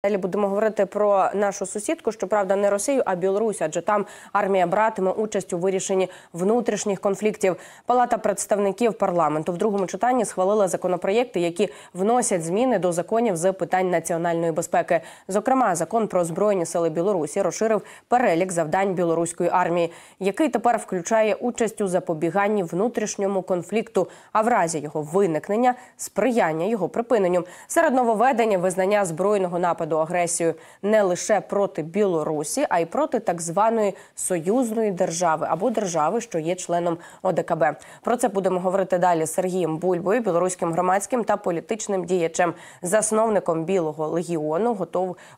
Далі будемо говорити про нашу сусідку, щоправда, не Росію, а Білорусь, адже там армія братиме участь у вирішенні внутрішніх конфліктів. Палата представників парламенту в другому читанні схвалила законопроєкти, які вносять зміни до законів з питань національної безпеки. Зокрема, закон про Збройні сили Білорусі розширив перелік завдань білоруської армії, який тепер включає участь у запобіганні внутрішньому конфлікту, а в разі його виникнення – сприяння його припиненню. Серед нововведень – визнання збройного нападу агресію не лише проти Білорусі, а й проти так званої союзної держави або держави, що є членом ОДКБ. Про це будемо говорити далі з Сергієм Бульбою, білоруським громадським та політичним діячем, засновником Білого легіону,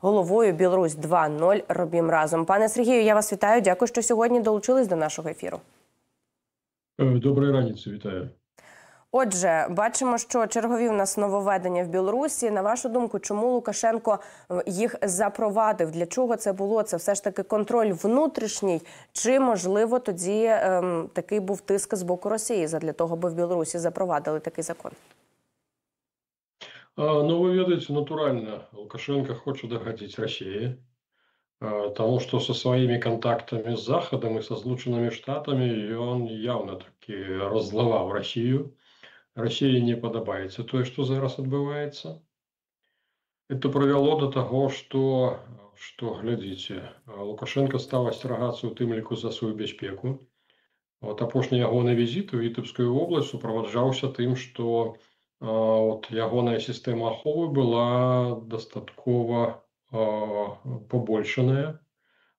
головою Білорусь 2.0 «Робім разом». Пане Сергію, я вас вітаю. Дякую, що сьогодні долучились до нашого ефіру. Доброї ранці, вітаю. Отже, бачимо, що чергові у нас нововведення в Білорусі. На вашу думку, чому Лукашенко їх запровадив? Для чого це було? Це все ж таки контроль внутрішній? Чи, можливо, тоді такий був тиск з боку Росії задля того, аби в Білорусі запровадили такий закон? Ну, вы видите, натурально Лукашенко хочет догодить России, потому что со своими контактами с Заходом и со Злученными Штатами он явно-таки раззловал Россию. России не подобається то, что зараз відбувається. Это привело до того, что глядите, Лукашенко стал остерагаться у тым ліку за свою безпеку. Вот апошні ягоны візит у Вітебскую область супроводжаўся тым, што ягоная сістэма аховы была дастаткова побольшаная,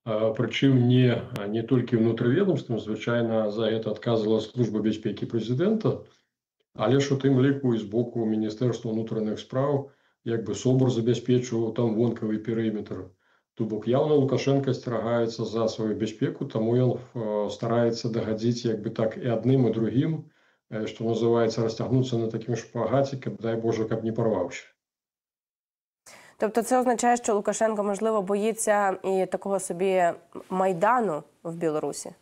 прычым не толькі внутрыведомствам, звычайна за гэта адказвала служба бяспекі прэзідэнта, але ж у тым ліку і з боку Міністэрства ўнутраных спраў як бы СОБР забяспечваў там вонкавы перыметр. То бок явно Лукашенко асцерагаецца за сваю бяспеку, таму ён стараецца дагадзіць як бы так і адным і другім, што называецца, расцягнуцца на такім шпагаці, каб, дай Боже, каб не порваўся. Тобто це означає, що Лукашенко, можливо, боїться і такого собі Майдану в Білорусі?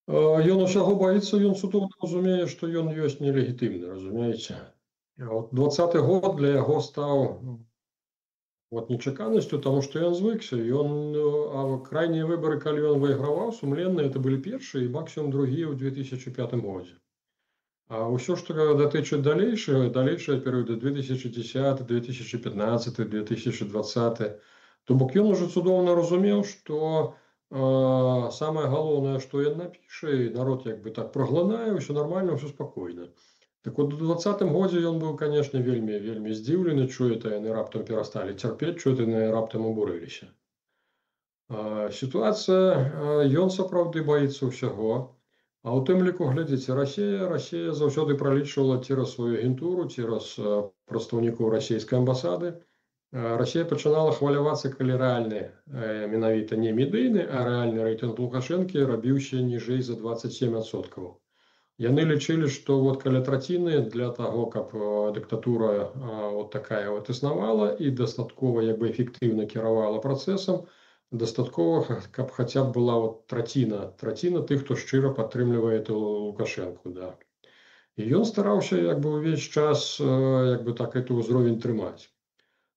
Ён усяго боится, ён цудоўна разумее, што ён ёсць нелегітымны, разумееце. От 20-й год для яго стаў нечаканасцю, тому што ён звыкся. Крайнія выбары, калі ён выйграваў, сумленныя, это былі першыя і максімум другія ў 2005 годзе. А ўсё, што датычыць далейшыя перыяды 2010, 2015, 2020, то бок ён ужо цудоўна разумеў, што самае галоўнае, што ён напіша, і народ як бы так праглынае, ўсё нармальна, ўсё спакойна. Так вот, у 2020 годзе ён быў, конечно, вельмі здзіўлены, чуе то яны раптам перасталі цярпець, чуе то яны раптам абурыліся. Сітуацыя, ён сапраўды баіцца ўсяго. А ў тым ліку, глядзіце, Расія заўсёды пралічвала цераз сваю агентуру, цераз прадстаўнікоў расійскай амбасады. Расія пачынала хвалявацца, калі рэальны, менавіта не медыйны, а рэальны рэйтынг Лукашэнкі рабіўся ніжэй за 27%. Яны лічылі, што каля траціны для таго, каб дыктатура такая існавала і дастаткова як бы эфектыўна кіравала працэсам, дастаткова, каб хаця б была траціна тых, хто шчыра падтрымлівае Лукашэнку. Да. І ён стараўся як бы ўвесь час як бы так гэты ўзровень трымаць.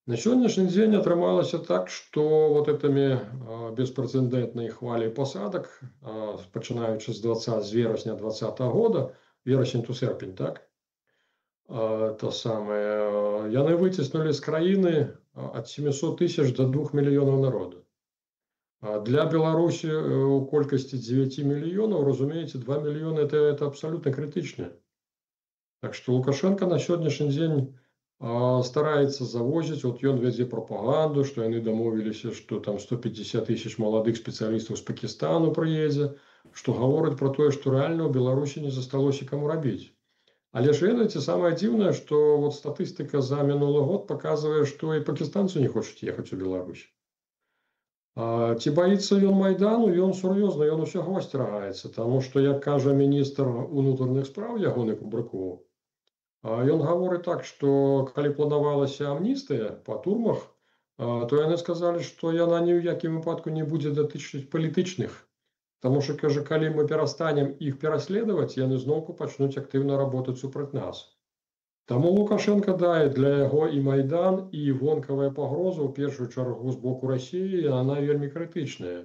На сённяшні дзень атрымалася так, што гэтымі беспрэцэдэнтнай хваляй пасадак, пачынаючы з верасня 2020 года, верасень то серпень, так? То самае, яны выціснулі з краіны ад 700 тысяч до 2 мільёнаў народу. Для Беларусі у колькасці 9 мільёнаў, разумееце, 2 мільёны это абсалютна крытычна. Так што Лукашенко на сённяшні дзень стараецца завозіць, ён вядзе прапаганду, што яны дамовіліся, што там 150 тысяч маладых спецыялістаў з Пакістану прыедзе, што гаворыць пра тое, што рэальна ў Беларусі не засталося каму рабіць. Але ж ведаеце, самае дзіўнае, што статыстыка за мінулы год паказвае, што і пакістанцы не хочуць ехаць у Беларусь. Ці баіцца ён Майдану? Ён сур'ёзна, ён усяго асцерагаецца, таму што, як кажа міністр унутраных спраў ягоны Кубрыкоў, ён гаворыць так, што калі планавалася амністыя па турмах, то яны сказалі, што яна ні ў якім выпадку не будзе датычыць палітычных. Таму што, кажа, калі мы перастанем іх пераследаваць, яны зноўку пачнуць актыўна работаць супраць нас. Таму Лукашенко, да, і для яго і Майдан, і вонкавая пагроза, ў першую чаргу з боку Расіі, яна вельмі крытычная.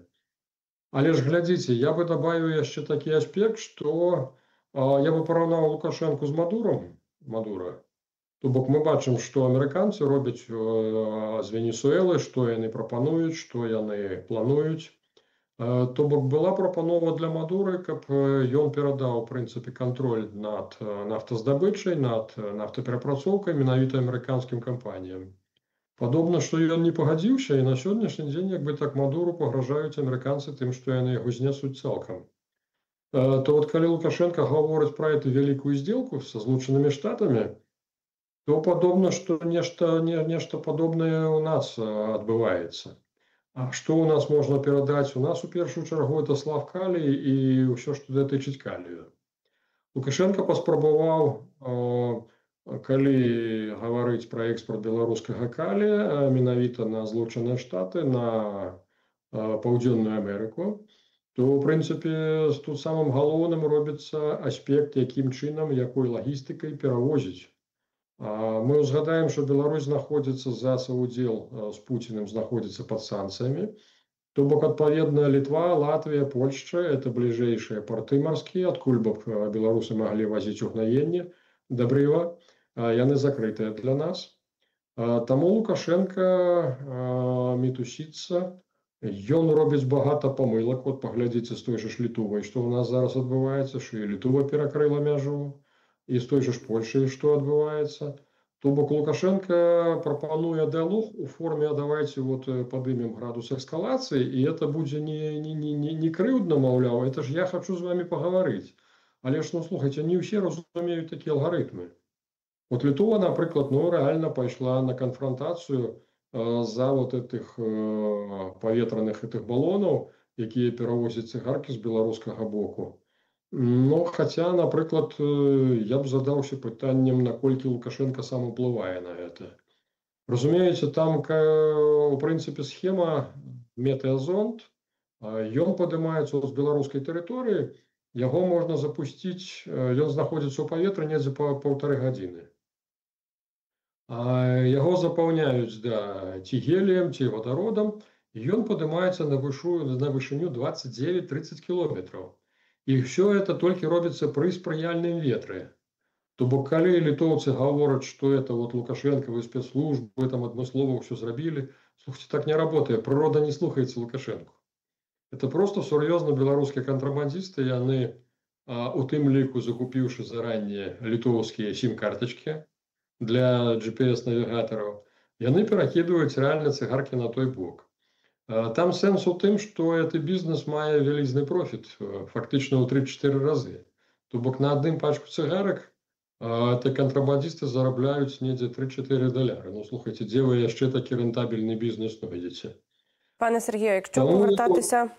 Але ж глядзіце, я бы добавіў яшчэ такі аспект, што я бы параўнаў Лукашенку з Мадура. То бок мы бачым, што амерыканцы робяць з Венесуэлы, што яны прапануюць, што яны плануюць. То бок была прапанова для Мадуры, каб ён перадаў, у прынцыпе, кантроль над нафтаздабычай, над нафтаперапрацоўкай менавіта амерыканскім кампаніям. Падобна, што ён не пагадзіўся, і на сённяшні дзень, як бы так, Мадуру пагражаюць амерыканцы тым, што яны яго знясуць цалкам. То вот калі Лукашенко гаворыць пра эту вялікую сделку са Злучанымі Штатамі, то падобна, што нешта падобнае ў нас адбываецца. А што ў нас можна перадаць? У нас у першую чаргу это сплав калію і ўсё, што датычыць калію. Лукашенко паспрабаваў, калі гаварыць пра экспорт беларускага калія, менавіта на Злучаныя Штаты, на Паўдзённую Амерыку, то, у прынцыпе, тут самым галоўным робіцца аспект, якім чынам, якой лагістыкай перавозіць. Мы узгадаем, што Беларусь знаходзіцца за саўдзел з Пуціным знаходзіцца пад санкцыямі. То бок, адпаведна, Літва, Латвія, Польшча – это бліжэйшыя парты марскія, адкуль бы беларусы маглі вазіць угнаенне, дабрыва, яны закрытыя для нас. Таму Лукашенко мітусіцца, ён робіць багата памылак. Вот паглядзіце з той жа Літувай, што ў нас зараз адбываецца, што і Літува перакрыла мяжу, і з той жа Польшай, што адбываецца. То бок Лукашенко прапануе дыалог у форме давайте вот падымем градус эскалацыі, і это будзе не крыўдна, маўляў, это ж я хочу з вами пагаварыць. Але ж, ну, слухайце, не ўсе разумеюць такія алгарытмы. Вот Літува, напрыклад, ну, рэальна пайшла на канфронтацыю за вот этих паветраных этих балонаў, якія перавозяць цыгаркі з беларускага боку. Ну, хаця, напрыклад, я б задаўся пытаннем, наколькі Лукашенко сам уплывае на гэта. Разумееце, там, у прынцыпе, схема метэазонд, ён падымаецца з беларускай тэрыторыі, яго можна запусціць, ён знаходзіцца ў паветры недзе па 1,5 гадзіны. Яго запаўняюць, да, ці геліем, ці вадародам, і ён падымаецца на вышыню 29-30 кіложметраў. І ўсё это толькі робіцца пры спрыяльным ветры. То бок, калі літоўцы гавораць, што это вот Лукашенковы спецслужбы там адмыслова ўсё зрабілі, слухайте, так не работае, прырода не слухаецца Лукашенко. Это просто сур'ёзна беларускія кантрабандісты, яны у тым ліку закупіўшы заранне літоўскія сім-картачкі для GPS-навігатараў, яны перакідваюць рэальна цыгаркі на той бок. Там сэнс у тым, што гэты бізнес мае вялізны профіт, фактычна ў 3-4 разы. То бок на адным пачку цыгарак ты кантрабандісты зарабляюць недзе $3-4. Ну, слухайце, дзе вы яшчэ такі рэнтабельны бізнес знойдзеце? Пане Сергію, якщо повертатися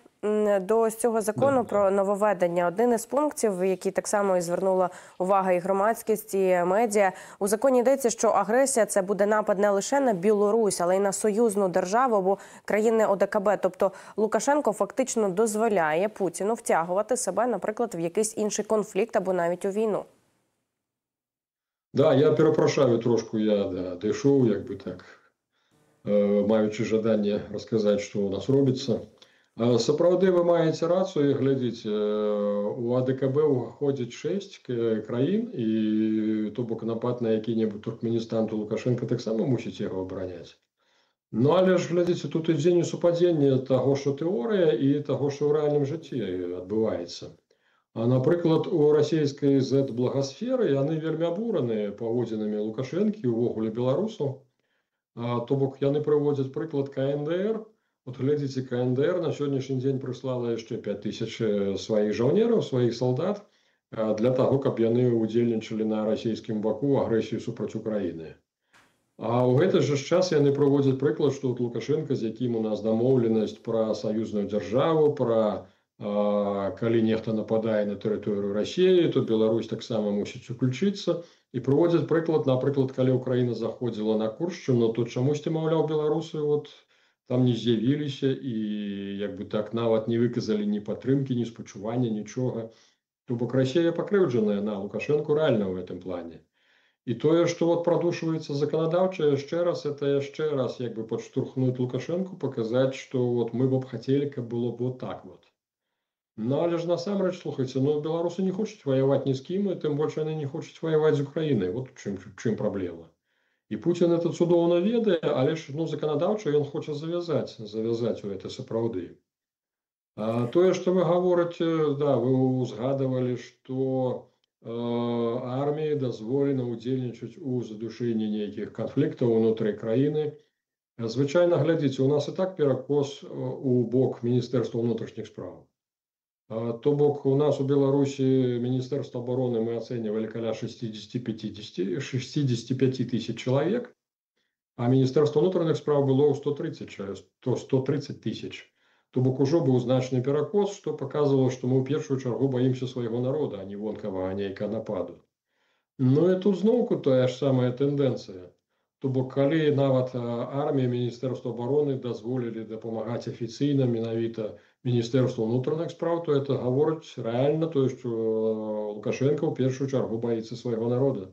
до цього закону про нововведення, один із пунктів, який так само і звернула увагу і громадськість, і медіа, у законі йдеться, що агресія – це буде напад не лише на Білорусь, але й на союзну державу або країни ОДКБ. Тобто Лукашенко фактично дозволяє Путіну втягувати себе, наприклад, в якийсь інший конфлікт або навіть у війну. Да, я перапрашаю трошку, я дайшоў, як бы так, маючы жаданне расказаць, што ў нас робіцца. Сапраўды вы маеце рацыю, глядзіце, у АДКБ ўходзіць 6 краін, і то бок напад на які-небудзь Туркменістан, то Лукашенко таксама мусіць яго абараняць. Ну, але ж, глядзіце, тут ідзе несупадзенне таго, што тэорыя, і таго, што ў рэальным жыцці адбываецца. Напрыклад, у расійскай Z-благасферы яны вельмі абураныя паводзінамі Лукашэнкі і ўвогуле беларусаў. То бок яны прыводзяць прыклад КНДР. Вот глядзіце, КНДР на сённяшні дзень прыслала яшчэ 5000 сваіх жаўнераў, сваіх салдат для таго, каб яны удзельнічалі на расійскім баку агрэсію супраць Украіны. А ў гэты ж час яны прыводзяць прыклад, што вот Лукашенко, з якім у нас дамоўленасць пра саюзную дзяржаву, пра калі нехта нападае на тэрыторыю Расіі, то Беларусь таксама мусіць уключыцца. І прыводзяць прыклад, напрыклад, калі Украіна заходзіла на Куршчыну, то чамусьці, маўляў, беларусы вот там не з'явіліся і як бы так нават не выказалі ні падтрымкі, ні спачування, нічога. То бок Расія пакрыўджаная на Лукашенку рэальна ў гэтым плане. І тое, што вот прадушваецца заканадаўча, яшчэ раз як бы падштурхнуць Лукашэнку, паказаць, што вот мы б хацелі, каб было б вот так вот. Ну, але ж насамрэч, слухайце, ну, беларусы не хочуць ваяваць ні з кім, і тым больш яны не хочуць ваяваць з Украінай. Вот чым праблема. І Пуцін это цудоўна ведае, але ж ну, заканадаўча ён хоча завязаць у гэта сапраўды. Тое, што вы гаворыце, да, вы узгадывалі, што арміі дазволена ўдзельнічаць у задушэнні нейкіх канфліктаў унутры краіны. Звычайна, глядзіце, у нас і так перакос у бок Міністэрства ўнутрашніх спраў. То бок у нас у Беларусі Міністэрства абароны мы ацэньвалі каля 65 тысяч чалавек, а Міністэрства ўнутраных спраў было 130 тысяч. То бок ужо быў значны перакос, што паказвала, што мы ў першую чаргу баімся свайго народа, а не вонкавага нейкага нападу. Ну і тут зноўку тая ж самая тэндэнцыя. То бок калі нават армія, Міністэрства абароны дазволілі дапамагаць афіцыйна менавіта Міністэрству ўнутраных спраў, то это гаворыць рэальна тое, што Лукашенко ў першую чаргу баіцца свайго народа.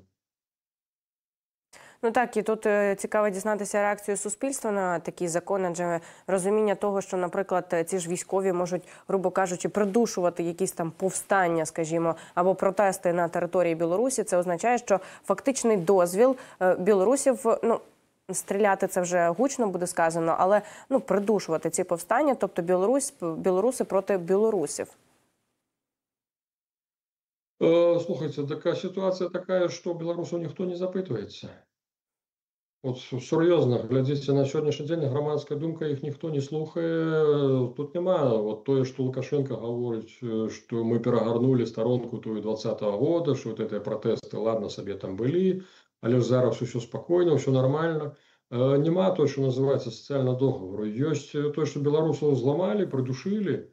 Ну так, і тут цікаво дізнатися реакцію суспільства на такий закон, адже розуміння того, що, наприклад, ці ж військові можуть, грубо кажучи, придушувати якісь там повстання, скажімо, або протести на території Білорусі, це означає, що фактичний дозвіл білорусів, ну, стріляти це вже гучно буде сказано, але ну, придушувати ці повстання, тобто білоруси проти білорусів. Слухайте, така ситуація така, що білорусів ніхто не запитується. От сур'ёзна, глядзіце, на сённяшні дзень грамадская думка, іх ніхто не слухае. Тут няма вот тое, што Лукашенко гаворыць, што мы перагарнулі старонку тую 20-го года, што вот гэтыя пратэсты, ладно, сабе там былі, але ж зараз усё спакойна, ўсё нармальна. Няма тое, што называецца сацыяльны договор. Ёсць тое, што беларусаў зламалі, прыдушылі,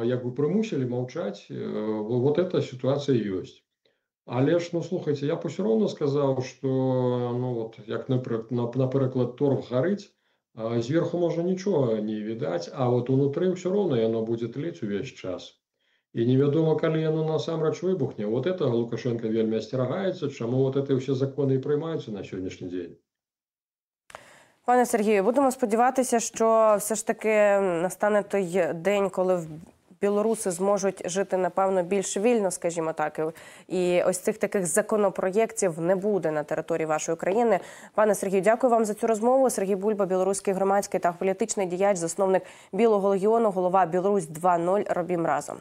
як бы прымусілі маўчаць. Вот эта сітуацыя ёсць. Але ж, ну, слухайте, я б усё роўна сказаў, што, ну, вот, як, напрыклад, торф гарыць, зверху можа нічога не відаць, а вот унутры ўсё роўна яно будзе тлець увесь час. І невядома, калі яно насамрэч выбухне. Вот это Лукашенко вельмі асцерагаецца, чаму вот это ўсе законы і приймаюцца на сьогоднішній день. Пане Сергію, будемо сподіватися, що все ж таки настане той день, коли білоруси зможуть жити, напевно, більш вільно, скажімо так, і ось цих таких законопроєктів не буде на території вашої країни. Пане Сергію, дякую вам за цю розмову. Сергій Бульба, білоруський громадський та політичний діяч, засновник Білого легіону, голова Білорусь 2.0. Робім разом.